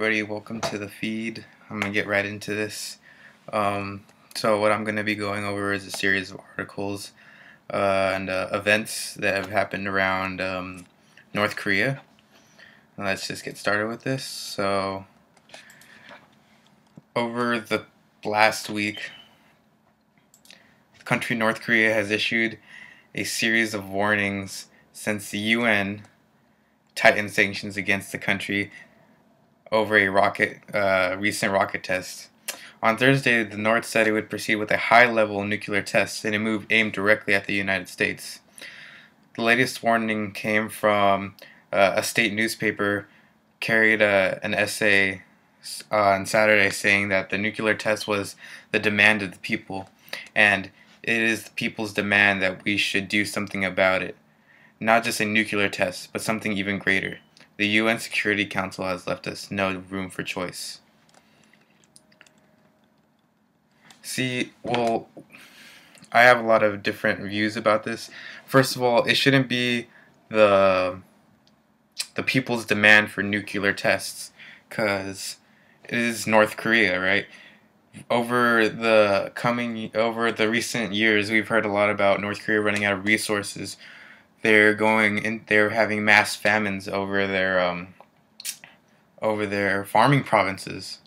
everybody, welcome to the feed. I'm gonna get right into this. So what I'm gonna be going over is a series of articles and events that have happened around North Korea. Let's just get started with this. So over the last week, the country North Korea has issued a series of warnings since the UN tightened sanctions against the country over a recent rocket test. On Thursday, the North said it would proceed with a high-level nuclear test in a move aimed directly at the United States. The latest warning came from a state newspaper carried an essay on Saturday saying that the nuclear test was the demand of the people, and it is the people's demand that we should do something about it. Not just a nuclear test, but something even greater. The UN Security Council has left us no room for choice. See, well, I have a lot of different views about this. First of all, it shouldn't be the people's demand for nuclear tests, because it is North Korea, right? Over the recent years, we've heard a lot about North Korea running out of resources. They're having mass famines over their farming provinces,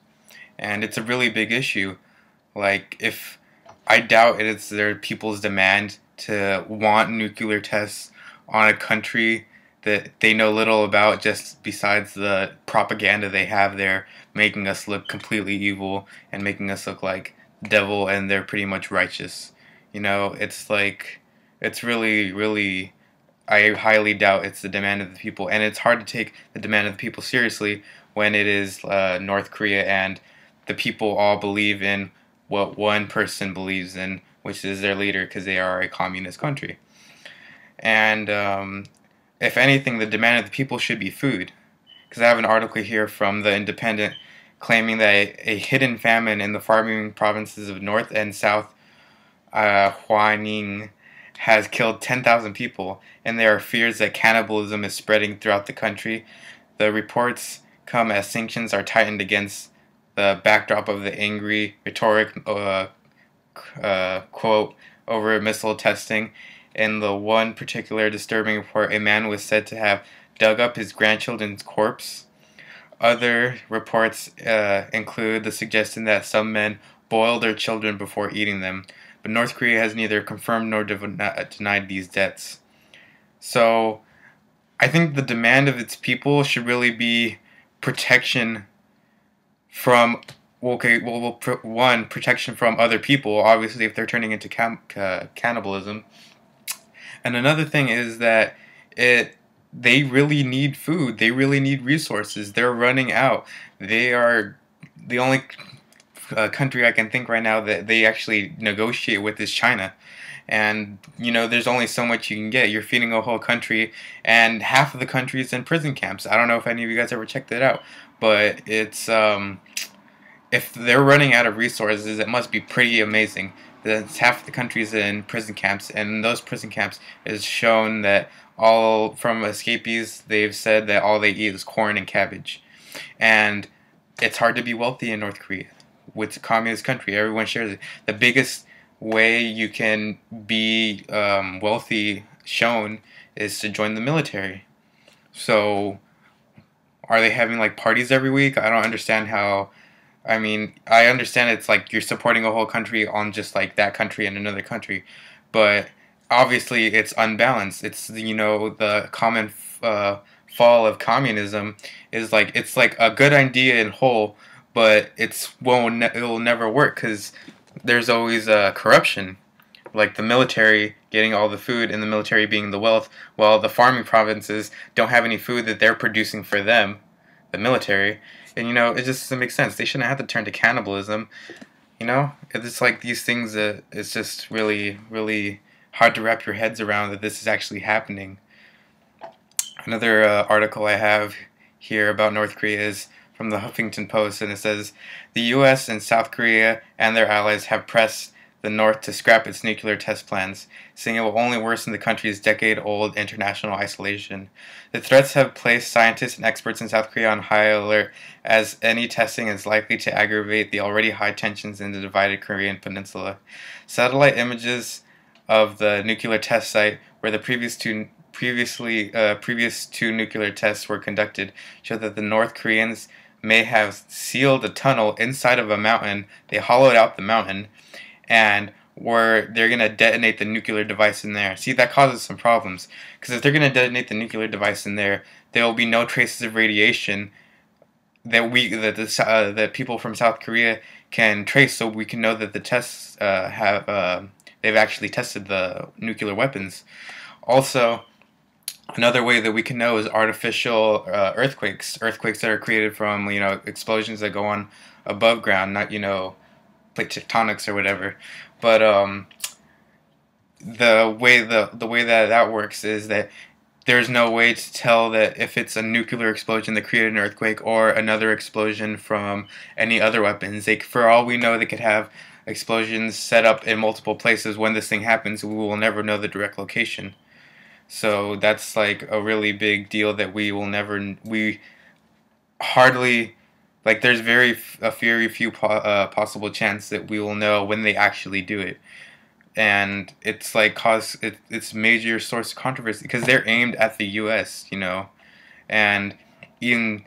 and it's a really big issue. Like, if I doubt it's their people's demand to want nuclear tests on a country that they know little about, just besides the propaganda they have there, making us look completely evil and making us look like the devil, and they're pretty much righteous. It's like, it's really, I highly doubt it's the demand of the people, and it's hard to take the demand of the people seriously when it is North Korea and the people all believe in what one person believes in, which is their leader, because they are a communist country. And if anything, the demand of the people should be food, because I have an article here from The Independent claiming that a hidden famine in the farming provinces of North and South Hwanghae has killed 10,000 people, and there are fears that cannibalism is spreading throughout the country. The reports come as sanctions are tightened against the backdrop of the angry rhetoric quote over missile testing. In the one particular disturbing report, a man was said to have dug up his grandchildren's corpse. Other reports include the suggestion that some men boiled their children before eating them, but North Korea has neither confirmed nor denied these deaths. So I think the demand of its people should really be protection from, protection from other people, obviously, if they're turning into cannibalism. And another thing is that they really need food. They really need resources. They're running out. They are the only country I can think right now that they actually negotiate with is China. And, there's only so much you can get. You're feeding a whole country, and half of the country is in prison camps. I don't know if any of you guys ever checked that out, but it's, if they're running out of resources, it must be pretty amazing. That's half the country is in prison camps, and in those prison camps is shown that all from escapees, they've said that all they eat is corn and cabbage. And it's hard to be wealthy in North Korea. It's a communist country. Everyone shares it. The biggest way you can be wealthy shown is to join the military. So are they having like parties every week? I don't understand how. I mean, I understand it's like you're supporting a whole country on just like that country and another country, but obviously it's unbalanced. It's, the common fall of communism is like, it's like a good idea in whole, but it'll never work, because there's always corruption, like the military getting all the food and the military being the wealth, while the farming provinces don't have any food that they're producing for them, the military. And it just doesn't make sense. They shouldn't have to turn to cannibalism. It's like these things that it's just really, really hard to wrap your heads around that this is actually happening. Another article I have here about North Korea is from the Huffington Post, and it says the U.S. and South Korea and their allies have pressed the North to scrap its nuclear test plans, saying it will only worsen the country's decade-old international isolation. The threats have placed scientists and experts in South Korea on high alert, as any testing is likely to aggravate the already high tensions in the divided Korean peninsula. Satellite images of the nuclear test site, where the previous two nuclear tests were conducted, show that the North Koreans may have sealed a tunnel inside of a mountain. They hollowed out the mountain, and where they're going to detonate the nuclear device in there. See, that causes some problems, because if they're going to detonate the nuclear device in there, there will be no traces of radiation that people from South Korea can trace, so we can know that the tests they've actually tested the nuclear weapons. Also, another way that we can know is artificial earthquakes that are created from explosions that go on above ground, not plate tectonics or whatever. But the way that works is that there's no way to tell that if it's a nuclear explosion that created an earthquake or another explosion from any other weapons. For all we know, they could have explosions set up in multiple places. When this thing happens, we will never know the direct location. So that's like a really big deal that we hardly, like, there's very few possible chance that we will know when they actually do it. And it's like it's major source of controversy because they're aimed at the U.S., and in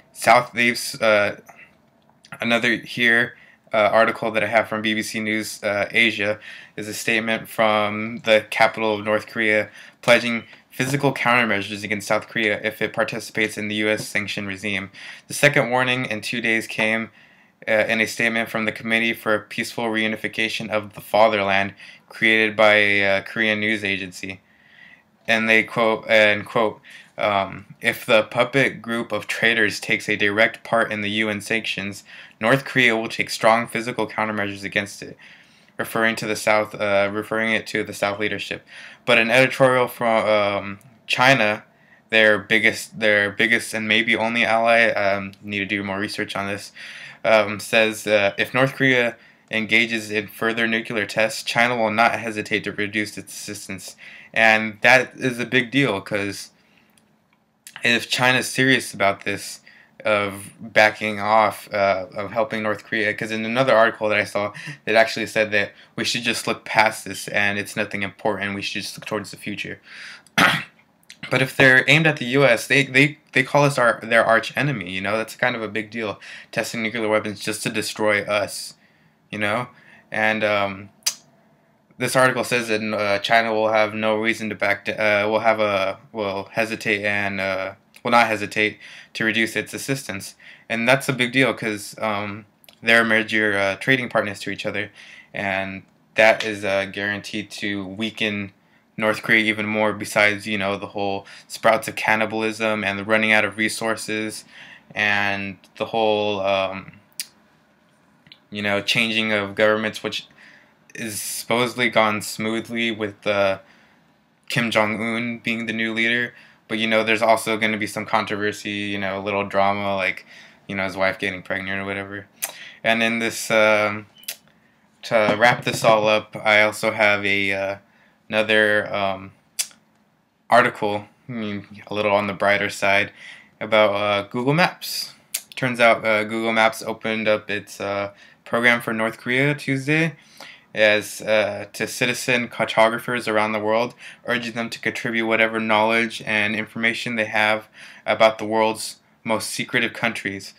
another article that I have from BBC News Asia is a statement from the capital of North Korea pledging physical countermeasures against South Korea if it participates in the U.S. sanctioned regime. The second warning in 2 days came in a statement from the Committee for Peaceful Reunification of the Fatherland, created by a Korean news agency. And they quote, if the puppet group of traitors takes a direct part in the UN sanctions, North Korea will take strong physical countermeasures against it, referring it to the South leadership. But an editorial from China, their biggest and maybe only ally, need to do more research on this, says if North Korea engages in further nuclear tests, China will not hesitate to reduce its assistance. And that is a big deal, because if China is serious about this, of backing off, of helping North Korea, because in another article that I saw, it actually said that we should just look past this and it's nothing important, we should just look towards the future. But if they're aimed at the U.S., they call us their arch enemy. That's kind of a big deal, testing nuclear weapons just to destroy us. And this article says that China will have no reason to will hesitate and will not hesitate to reduce its assistance, and that's a big deal because they're major trading partners to each other, and that is guaranteed to weaken North Korea even more. Besides, the whole sprouts of cannibalism and the running out of resources, and the whole changing of governments, which is supposedly gone smoothly with Kim Jong-un being the new leader. But there's also going to be some controversy, a little drama, like his wife getting pregnant or whatever. And in this, to wrap this all up, I also have another article, a little on the brighter side, about Google Maps. Turns out Google Maps opened up its program for North Korea Tuesday as to citizen cartographers around the world, urging them to contribute whatever knowledge and information they have about the world's most secretive countries.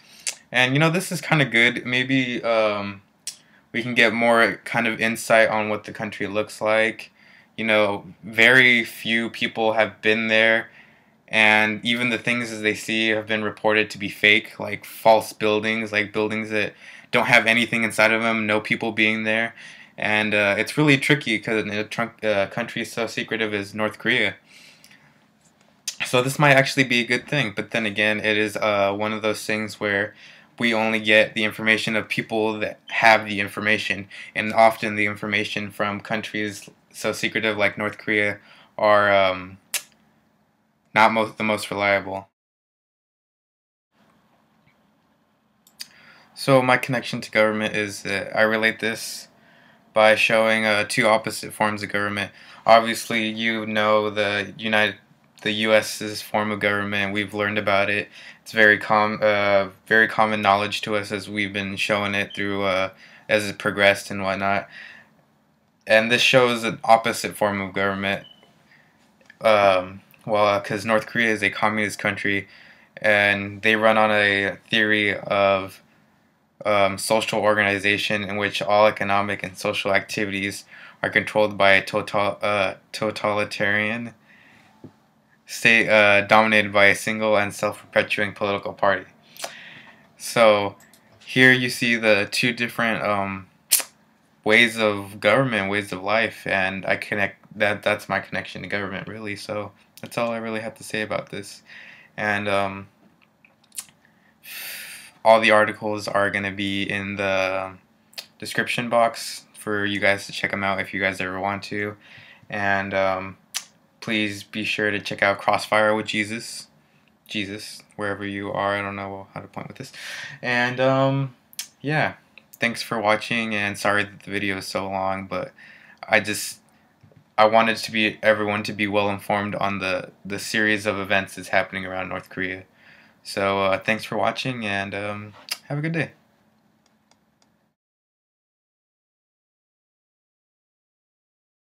And this is kind of good. Maybe we can get more kind of insight on what the country looks like. Very few people have been there, and even the things as they see have been reported to be fake, like false buildings, like buildings that don't have anything inside of them, no people being there. And it's really tricky because a country so secretive as North Korea. So this might actually be a good thing, but then again, it is one of those things where we only get the information of people that have the information, and often the information from countries so secretive like North Korea are not the most reliable. So my connection to government is that I relate this by showing two opposite forms of government. Obviously, you know the U.S.'s form of government. We've learned about it. It's very common knowledge to us as we've been showing it through as it progressed and whatnot. And this shows an opposite form of government. Well, because North Korea is a communist country, and they run on a theory of social organization in which all economic and social activities are controlled by a totalitarian state dominated by a single and self-perpetuating political party. So here you see the two different ways of government, ways of life, and I connect that's my connection to government, really. So that's all I really have to say about this. And all the articles are going to be in the description box for you guys to check them out if you guys ever want to. And please be sure to check out Crossfire with Jesus, wherever you are. I don't know how to point with this. And yeah, thanks for watching, and sorry that the video is so long, but I wanted everyone to be well informed on the series of events that's happening around North Korea. So thanks for watching, and have a good day.